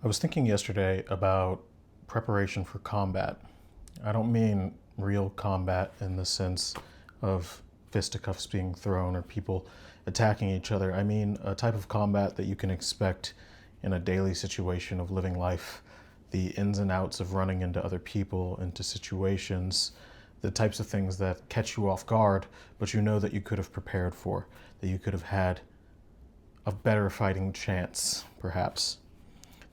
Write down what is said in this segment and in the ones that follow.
I was thinking yesterday about preparation for combat. I don't mean real combat in the sense of fisticuffs being thrown or people attacking each other. I mean a type of combat that you can expect in a daily situation of living life, the ins and outs of running into other people, into situations, the types of things that catch you off guard, but you know that you could have prepared for, that you could have had a better fighting chance, perhaps.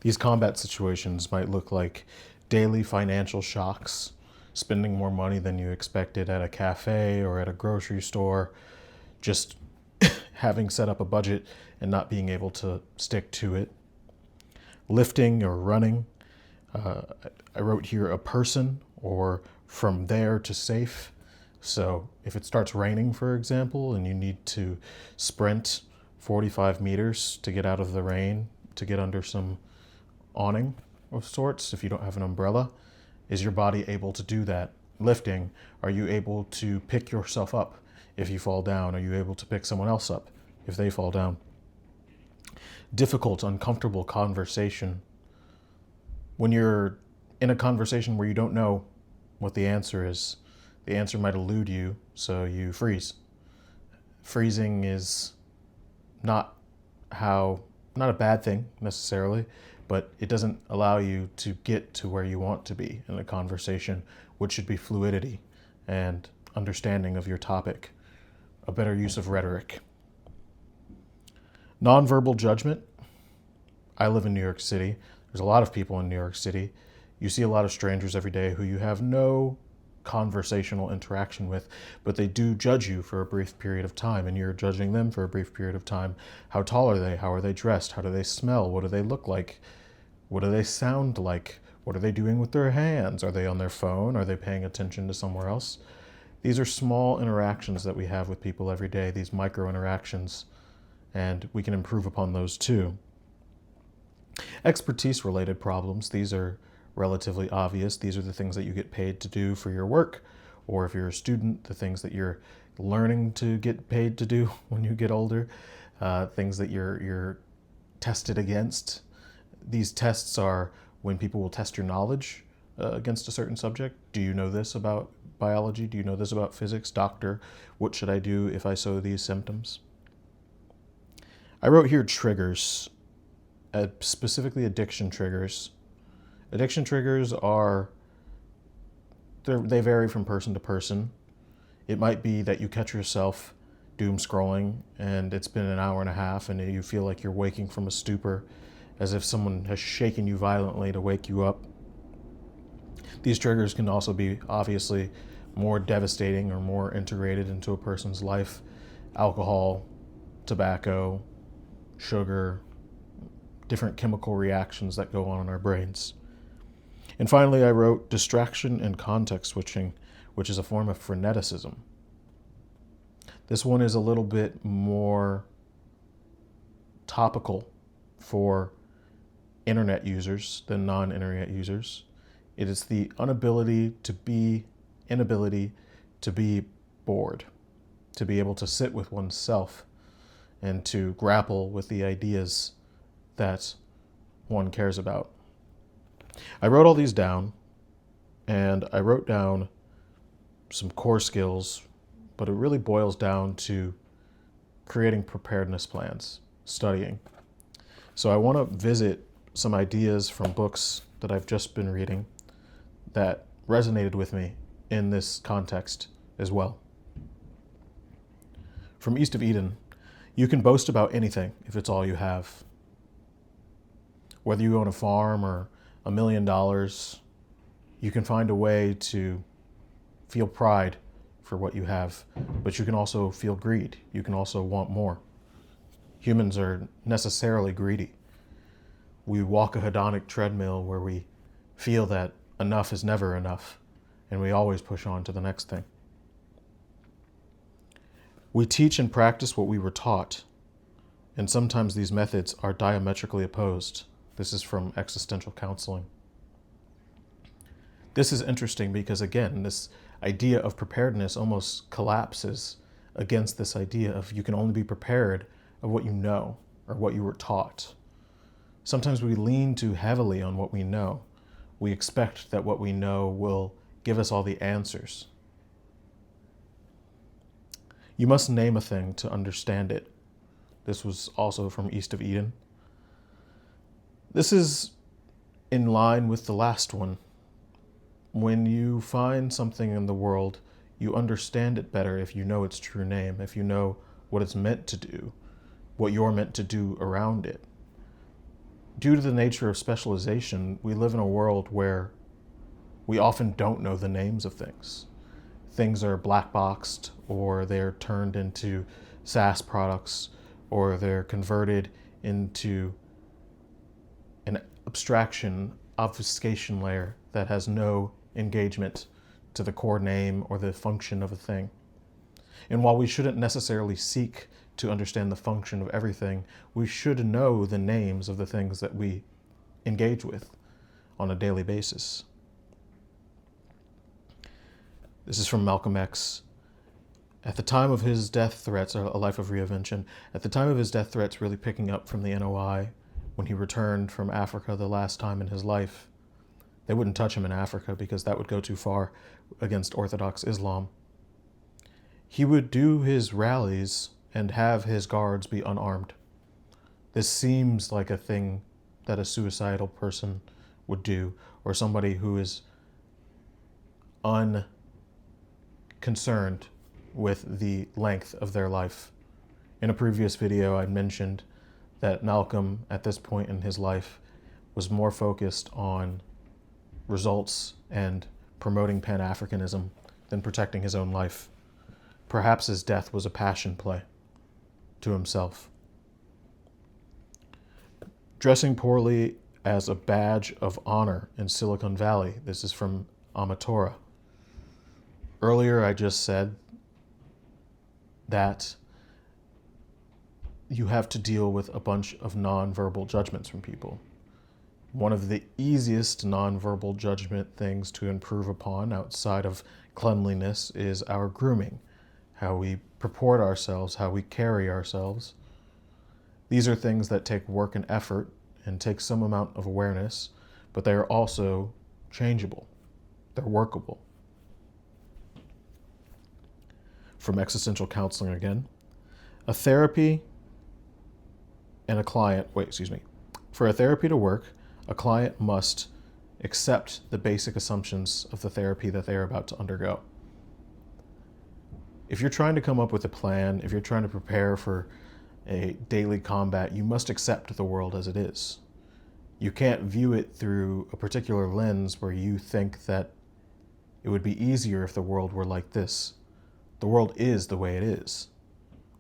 These combat situations might look like daily financial shocks, spending more money than you expected at a cafe or at a grocery store, just having set up a budget and not being able to stick to it, lifting or running. Uh, I wrote here a person or from there to safe. So if it starts raining, for example, and you need to sprint 45 meters to get out of the rain, to get under some awning of sorts, if you don't have an umbrella, is your body able to do that? Lifting, are you able to pick yourself up if you fall down? Are you able to pick someone else up if they fall down? Difficult, uncomfortable conversation. When you're in a conversation where you don't know what the answer is, the answer might elude you, so you freeze. Freezing is not a bad thing necessarily, but it doesn't allow you to get to where you want to be in a conversation, which should be fluidity and understanding of your topic, a better use of rhetoric. Nonverbal judgment. I live in New York City. There's a lot of people in New York City. You see a lot of strangers every day who you have no conversational interaction with, but they do judge you for a brief period of time, and you're judging them for a brief period of time. How tall are they? How are they dressed? How do they smell? What do they look like? What do they sound like? What are they doing with their hands? Are they on their phone? Are they paying attention to somewhere else? These are small interactions that we have with people every day, these micro interactions, and we can improve upon those too. Expertise related problems, these are relatively obvious. These are the things that you get paid to do for your work, or if you're a student, the things that you're learning to get paid to do when you get older, things that you're tested against. These tests are when people will test your knowledge against a certain subject. Do you know this about biology? Do you know this about physics? Doctor, what should I do if I show these symptoms? I wrote here triggers, specifically addiction triggers. Addiction triggers they vary from person to person. It might be that you catch yourself doom scrolling and it's been an hour and a half and you feel like you're waking from a stupor, as if someone has shaken you violently to wake you up. These triggers can also be obviously more devastating or more integrated into a person's life. Alcohol, tobacco, sugar, different chemical reactions that go on in our brains. And finally, I wrote distraction and context switching, which is a form of freneticism. This one is a little bit more topical for internet users than non-internet users. It is the inability to be bored, to be able to sit with oneself and to grapple with the ideas that one cares about. I wrote all these down, and I wrote down some core skills, but it really boils down to creating preparedness plans, studying. So I want to visit some ideas from books that I've just been reading that resonated with me in this context as well. From East of Eden, you can boast about anything if it's all you have. Whether you own a farm or $1 million, you can find a way to feel pride for what you have, but you can also feel greed. You can also want more. Humans are necessarily greedy. We walk a hedonic treadmill where we feel that enough is never enough, and we always push on to the next thing. We teach and practice what we were taught, and sometimes these methods are diametrically opposed. This is from existential counseling. This is interesting because, again, this idea of preparedness almost collapses against this idea of you can only be prepared of what you know or what you were taught. Sometimes we lean too heavily on what we know. We expect that what we know will give us all the answers. You must name a thing to understand it. This was also from East of Eden. This is in line with the last one. When you find something in the world, you understand it better if you know its true name, if you know what it's meant to do, what you're meant to do around it. Due to the nature of specialization, we live in a world where we often don't know the names of things. Things are black boxed, or they're turned into SaaS products, or they're converted into an abstraction, obfuscation layer that has no engagement to the core name or the function of a thing. And while we shouldn't necessarily seek to understand the function of everything, we should know the names of the things that we engage with on a daily basis. This is from Malcolm X. At the time of his death threats, A Life of Reinvention, at the time of his death threats really picking up from the NOI, when he returned from Africa the last time in his life, they wouldn't touch him in Africa because that would go too far against Orthodox Islam. He would do his rallies and have his guards be unarmed. This seems like a thing that a suicidal person would do, or somebody who is unconcerned with the length of their life. In a previous video, I mentioned that Malcolm, at this point in his life, was more focused on results and promoting Pan-Africanism than protecting his own life. Perhaps his death was a passion play to himself. Dressing poorly as a badge of honor in Silicon Valley. This is from Amatora. Earlier, I just said that you have to deal with a bunch of nonverbal judgments from people. One of the easiest nonverbal judgment things to improve upon outside of cleanliness is our grooming, how we purport ourselves, how we carry ourselves. These are things that take work and effort and take some amount of awareness, but they are also changeable. They're workable. From Existential Counseling again. For a therapy to work, a client must accept the basic assumptions of the therapy that they are about to undergo. If you're trying to come up with a plan, if you're trying to prepare for a daily combat, you must accept the world as it is. You can't view it through a particular lens where you think that it would be easier if the world were like this. The world is the way it is.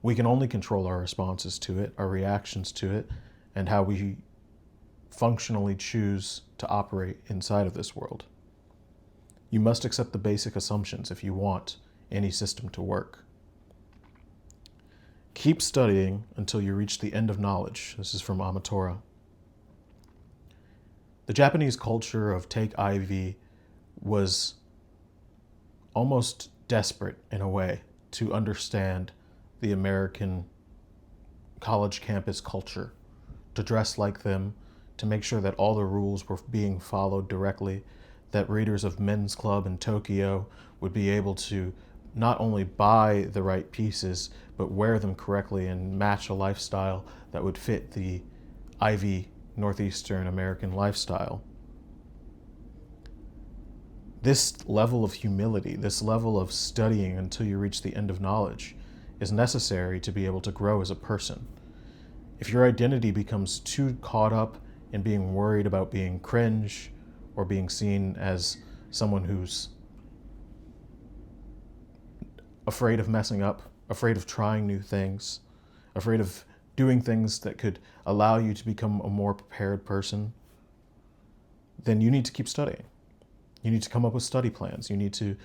We can only control our responses to it, our reactions to it, and how we functionally choose to operate inside of this world. You must accept the basic assumptions if you want any system to work. Keep studying until you reach the end of knowledge. This is from Amatora. The Japanese culture of take IV was almost desperate in a way to understand the American college campus culture, to dress like them, to make sure that all the rules were being followed directly, that readers of Men's Club in Tokyo would be able to not only buy the right pieces, but wear them correctly and match a lifestyle that would fit the Ivy Northeastern American lifestyle. This level of humility, this level of studying until you reach the end of knowledge is necessary to be able to grow as a person. If your identity becomes too caught up in being worried about being cringe or being seen as someone who's afraid of messing up, afraid of trying new things, afraid of doing things that could allow you to become a more prepared person, then you need to keep studying. You need to come up with study plans. You need to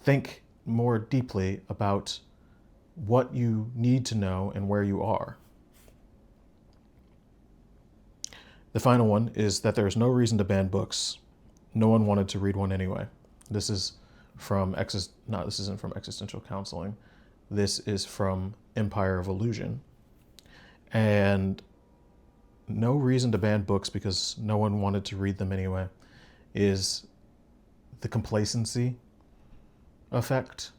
think more deeply about what you need to know and where you are. The final one is that there is no reason to ban books. No one wanted to read one anyway. This is from this isn't from Existential Counseling. This is from Empire of Illusion. And no reason to ban books because no one wanted to read them anyway is the complacency effect.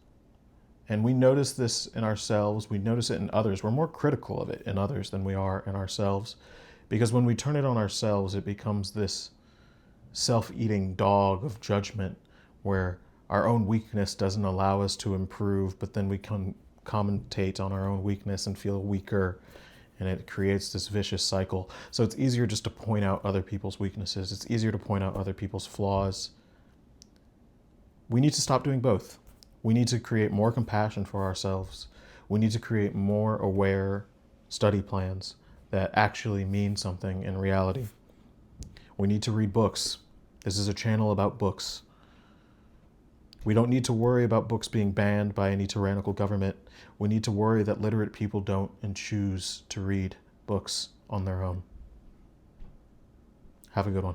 And we notice this in ourselves, we notice it in others. We're more critical of it in others than we are in ourselves. Because when we turn it on ourselves, it becomes this self-eating dog of judgment where our own weakness doesn't allow us to improve, but then we can commentate on our own weakness and feel weaker, and it creates this vicious cycle. So it's easier just to point out other people's weaknesses. It's easier to point out other people's flaws. We need to stop doing both. We need to create more compassion for ourselves. We need to create more aware study plans that actually mean something in reality. We need to read books. This is a channel about books. We don't need to worry about books being banned by any tyrannical government. We need to worry that literate people don't and choose to read books on their own. Have a good one.